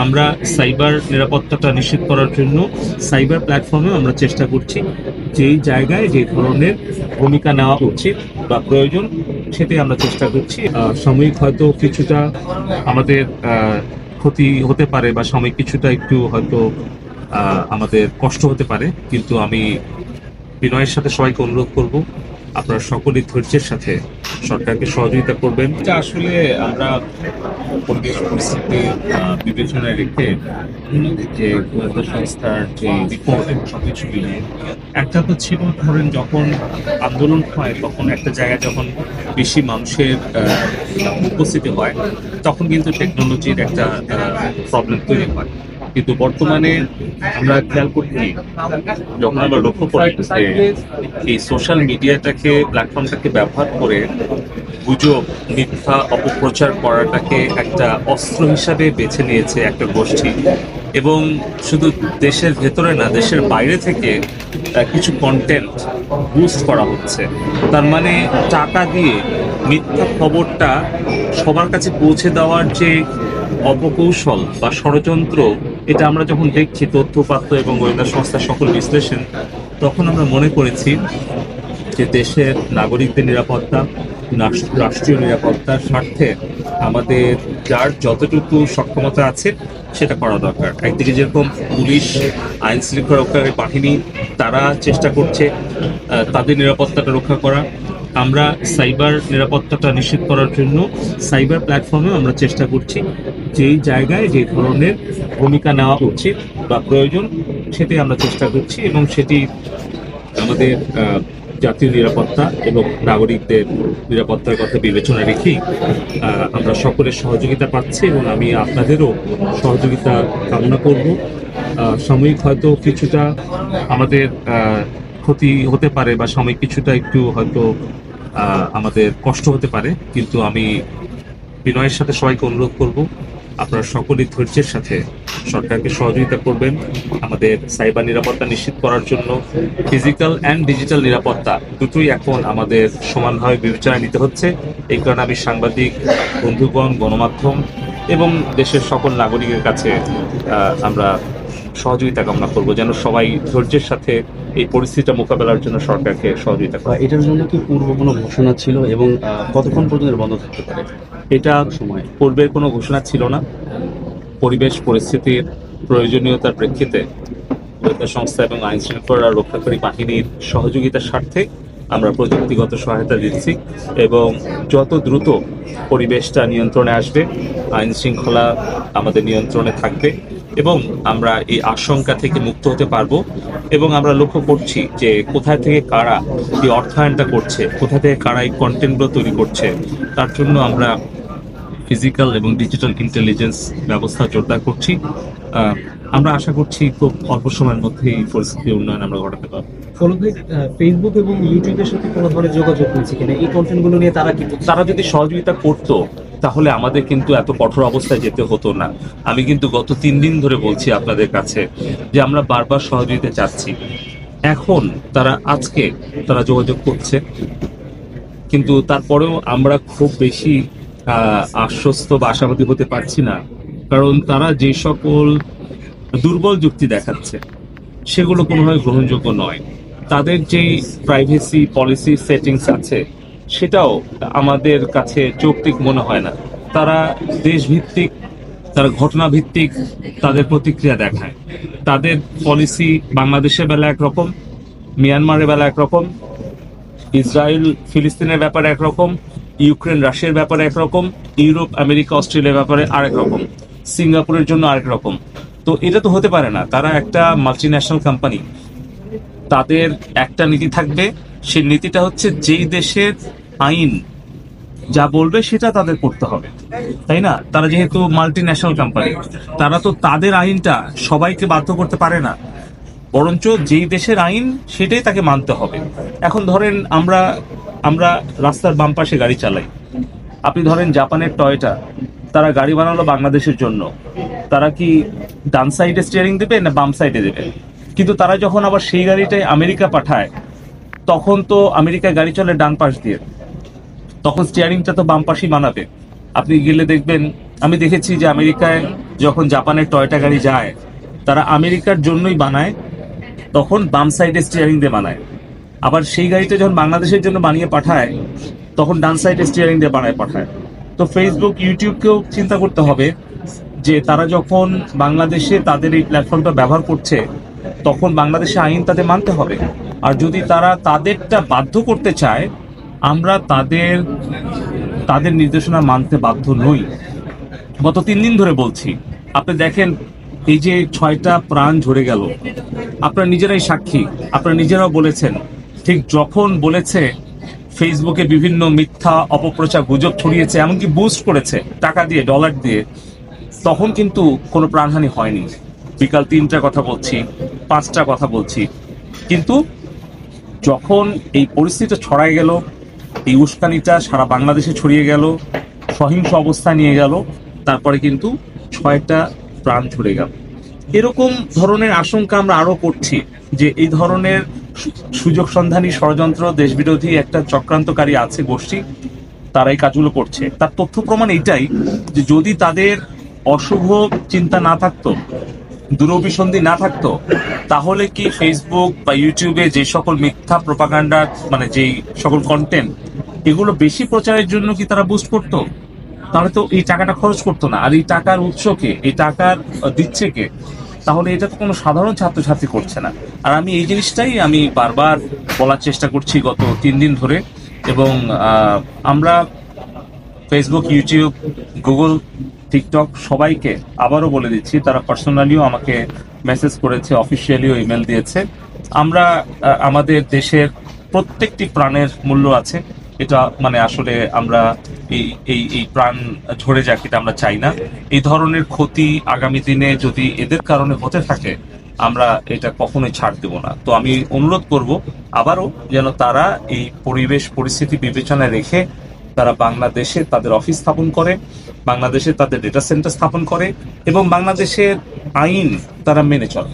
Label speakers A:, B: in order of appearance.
A: আমরা সাইবার নিরাপত্তাটা নিশ্চিত করার জন্য সাইবার প্ল্যাটফর্মে আমরা চেষ্টা করছি যেই জায়গায় যে ধরনের ভূমিকা নেওয়া উচিত বা প্রয়োজন সেটাই আমরা চেষ্টা করছি। সাময়িক হয়তো কিছুটা আমাদের ক্ষতি হতে পারে বা সাময়িক কিছুটা একটু হয়তো আমাদের কষ্ট হতে পারে, কিন্তু আমি বিনয়ের সাথে সবাইকে অনুরোধ করব আপনারা সকলেই ধৈর্যের সাথে সরকারকে সহযোগিতা করবেন। এটা আসলে আমরা পরিবেশ পরিস্থিতি বিবেচনায় রেখে যে গোয়েন্দা সংস্থার যে রিপোর্ট এবং সবকিছু মিলিয়ে একটা তো ছিল, ধরেন যখন আন্দোলন হয় তখন একটা জায়গায় যখন বেশি মানুষের উপস্থিতি হয় তখন কিন্তু টেকনোলজির একটা প্রবলেম তৈরি হয়। কিন্তু বর্তমানে আমরা খেয়াল করছি, যখন আমরা লক্ষ্য করি যে এই সোশ্যাল মিডিয়াটাকে প্ল্যাটফর্মটাকে ব্যবহার করে গুজব মিথ্যা অপপ্রচার করাটাকে একটা অস্ত্র হিসাবে বেছে নিয়েছে একটা গোষ্ঠী, এবং শুধু দেশের ভেতরে না দেশের বাইরে থেকে কিছু কন্টেন্ট বুস্ট করা হচ্ছে। তার মানে টাকা দিয়ে মিথ্যা খবরটা সবার কাছে পৌঁছে দেওয়ার যে অপকৌশল বা ষড়যন্ত্র, এটা আমরা যখন দেখছি তথ্যপাত্র এবং গোয়েন্দা সংস্থার সকল বিশ্লেষণ, তখন আমরা মনে করেছি যে দেশের নাগরিকদের নিরাপত্তা, রাষ্ট্রীয় নিরাপত্তার স্বার্থে আমাদের যার যতটুকু সক্ষমতা আছে সেটা করা দরকার। একদিকে যেরকম পুলিশ, আইন শৃঙ্খলা রক্ষাকারী বাহিনী, তারা চেষ্টা করছে তাদের নিরাপত্তাটা রক্ষা করা। আমরা সাইবার নিরাপত্তাটা নিশ্চিত করার জন্য সাইবার প্ল্যাটফর্মে আমরা চেষ্টা করছি যেই জায়গায় যে ধরনের ভূমিকা নেওয়া উচিত বা প্রয়োজন সেটাই আমরা চেষ্টা করছি, এবং সেটি আমাদের জাতীয় নিরাপত্তা এবং নাগরিকদের নিরাপত্তার কথা বিবেচনা রেখেই আমরা সকলের সহযোগিতা পাচ্ছি, এবং আমি আপনাদেরও সহযোগিতা কামনা করব। সাময়িক হয়তো কিছুটা আমাদের ক্ষতি হতে পারে বা সাময়িক কিছুটা একটু হয়তো আমাদের কষ্ট হতে পারে, কিন্তু আমি বিনয়ের সাথে সবাইকে অনুরোধ করব আপনারা সকলেই ধৈর্যের সাথে সরকারকে সহযোগিতা করবেন আমাদের সাইবার নিরাপত্তা নিশ্চিত করার জন্য। ফিজিক্যাল অ্যান্ড ডিজিটাল নিরাপত্তা দুটোই এখন আমাদের সমানভাবে বিবেচনায় নিতে হচ্ছে। এই কারণে আমি সাংবাদিক বন্ধুগণ, গণমাধ্যম এবং দেশের সকল নাগরিকের কাছে আমরা সহযোগিতা কামনা করবো যেন সবাই ধৈর্যের সাথে এই পরিস্থিতিটা মোকাবেলার জন্য সরকারকে সহযোগিতা করে।
B: এটার জন্য কি পূর্ব কোনো ঘোষণা ছিল এবং কতক্ষণ পর্যন্ত বন্ধ থাকতে পারে?
A: এটা সময় পূর্বের কোনো ঘোষণা ছিল না। পরিবেশ পরিস্থিতির প্রয়োজনীয়তার প্রেক্ষিতে গোয়েন্দা সংস্থা এবং আইন শৃঙ্খলা রক্ষাকারী বাহিনীর সহযোগিতার স্বার্থে আমরা প্রযুক্তিগত সহায়তা দিচ্ছি, এবং যত দ্রুত পরিবেশটা নিয়ন্ত্রণে আসবে, আইন শৃঙ্খলা আমাদের নিয়ন্ত্রণে থাকবে এবং আমরা এই আশঙ্কা থেকে মুক্ত হতে পারবো। এবং আমরা লক্ষ্য করছি যে কোথায় থেকে কারা এই অর্থায়নটা করছে, কোথা থেকে কারা এই কন্টেন্টগুলো তৈরি করছে, তার জন্য আমরা ফিজিক্যাল এবং ডিজিটাল ইন্টেলিজেন্স ব্যবস্থা জোরদার করছি। আমরা আশা করছি খুব অল্প সময়ের মধ্যে এই পরিস্থিতির উন্নয়ন আমরা ঘটাতে পারবো।
C: ফেসবুক এবং ইউটিউবের সাথে কোনো ধরনের যোগাযোগ হয়েছে কিনা এই কন্টেন্টগুলো নিয়ে?
A: তারা যদি সহযোগিতা করতো তাহলে আমাদের কিন্তু এত কঠোর অবস্থায় যেতে হতো না। আমি কিন্তু গত 3 দিন ধরে বলছি আপনাদের কাছে যে আমরা বারবার সহযোগিতা চাচ্ছি। এখন আজকে তারা যোগাযোগ করছে, কিন্তু তারপরেও আমরা খুব বেশি আশ্বস্ত বা আশাবাদী হতে পারছি না, কারণ তারা যে সকল দুর্বল যুক্তি দেখাচ্ছে সেগুলো কোনোভাবে গ্রহণযোগ্য নয়। তাদের যেই প্রাইভেসি পলিসি সেটিংস আছে সেটাও আমাদের কাছে যৌক্তিক মনে হয় না। তারা দেশভিত্তিক, তারা ঘটনা ভিত্তিক তাদের প্রতিক্রিয়া দেখায়। তাদের পলিসি বাংলাদেশের বেলা একরকম, মিয়ানমারের বেলা একরকম, ইসরায়েল ফিলিস্তিনের ব্যাপারে একরকম, ইউক্রেন রাশিয়ার ব্যাপারে একরকম, ইউরোপ আমেরিকা অস্ট্রেলিয়ার ব্যাপারে আরেক রকম, সিঙ্গাপুরের জন্য আরেক রকম। তো এটা তো হতে পারে না। তারা একটা মাল্টিন্যাশনাল কোম্পানি, তাদের একটা নীতি থাকবে। সেই নীতিটা হচ্ছে যেই দেশের আইন যা বলবে সেটা তাদের করতে হবে, তাই না? তারা যেহেতু মাল্টিন্যাশনাল কোম্পানি, তারা তো তাদের আইনটা সবাইকে বাধ্য করতে পারে না, বরঞ্চ যেই দেশের আইন সেটাই তাকে মানতে হবে। এখন ধরেন আমরা রাস্তার বাম পাশে গাড়ি চালাই। আপনি ধরেন জাপানের টয়োটা, তারা গাড়ি বানালো বাংলাদেশের জন্য, তারা কি ডান সাইডে স্টিয়ারিং দেবে না বাম সাইডে দেবে? কিন্তু তারা যখন আবার সেই গাড়িটাই আমেরিকা পাঠায়, তখন তো আমেরিকায় গাড়ি চলে ডান পাশ দিয়ে, তখন স্টিয়ারিংটা তো বাম পাশেই বানাবে। আপনি গেলে দেখবেন আমি দেখেছি যে আমেরিকায় যখন জাপানের টয়োটা গাড়ি যায়, তারা আমেরিকার জন্যই বানায়, তখন বাম সাইডে স্টিয়ারিং দিয়ে বানায়। আবার সেই গাড়িটা যখন বাংলাদেশের জন্য বানিয়ে পাঠায়, তখন ডান সাইডে স্টিয়ারিং দিয়ে বানায় পাঠায়। তো ফেসবুক, ইউটিউবকেও চিন্তা করতে হবে যে তারা যখন বাংলাদেশে তাদের এই প্ল্যাটফর্মটা ব্যবহার করছে, তখন বাংলাদেশে আইন তাদের মানতে হবে। আর যদি তারা তাদেরটা বাধ্য করতে চায়, আমরা তাদের তাদের নির্দেশনা মানতে বাধ্য নই। গত 3 দিন ধরে বলছি, আপনি দেখেন এই যে 6টা প্রাণ ঝরে গেল, আপনারা নিজেরাই সাক্ষী, আপনারা নিজেরাও বলেছেন। ঠিক যখন বলেছে ফেসবুকে বিভিন্ন মিথ্যা অপপ্রচার, গুজব ছড়িয়েছে, এমনকি বুস্ট করেছে টাকা দিয়ে, ডলার দিয়ে, তখন কিন্তু কোনো প্রাণহানি হয়নি। বিকাল 3টা কথা বলছি, 5টা কথা বলছি, কিন্তু যখন এই পরিস্থিতিটা ছড়ায় গেল, এই উস্কানিটা সারা বাংলাদেশে ছড়িয়ে গেল, সহিংস অবস্থা নিয়ে গেল, তারপরে কিন্তু 6টা প্রাণ ঝরে গেল। এরকম ধরনের আশঙ্কা আমরা আরো করছি যে এই ধরনের সুযোগ সন্ধানী ষড়যন্ত্র, দেশবিরোধী একটা চক্রান্তকারী আছে গোষ্ঠী, তারা এই কাজগুলো করছে। তার তথ্য প্রমাণ এইটাই যে যদি তাদের অশুভ চিন্তা না থাকতো, দূরভিসন্ধি না থাকতো, তাহলে কি ফেসবুক বা ইউটিউবে যে সকল মিথ্যা প্রোপাগান্ডা, মানে যেই সকল কন্টেন্ট, এগুলো বেশি প্রচারের জন্য কি তারা বুস্ট করতো? তাহলে তো এই টাকাটা খরচ করতো না। আর এই টাকার উৎস কে, এই টাকার দিচ্ছে কে? তাহলে এটা তো কোনো সাধারণ ছাত্রছাত্রী করছে না। আর আমি এই জিনিসটাই আমি বারবার বলার চেষ্টা করছি গত 3 দিন ধরে। এবং আমরা ফেসবুক, ইউটিউব, গুগল, টিকটক সবাইকে আবারও বলে দিচ্ছি, তারা পার্সোনালিও আমাকে মেসেজ করেছে, অফিসিয়ালিও ইমেল দিয়েছে, আমরা আমাদের দেশের প্রত্যেকটি প্রাণের মূল্য আছে। এটা মানে আসলে আমরা এই এই এই প্রাণ ঝরে যাক, এটা আমরা চাই না। এই ধরনের ক্ষতি আগামী দিনে যদি এদের কারণে হতে থাকে, আমরা এটা কখনোই ছাড় দেব না। তো আমি অনুরোধ করব আবারও যেন তারা এই পরিবেশ পরিস্থিতি বিবেচনায় রেখে তারা বাংলাদেশে তাদের অফিস স্থাপন করে, বাংলাদেশে তাদের ডেটা সেন্টার স্থাপন করে এবং বাংলাদেশের আইন তারা মেনে চলে।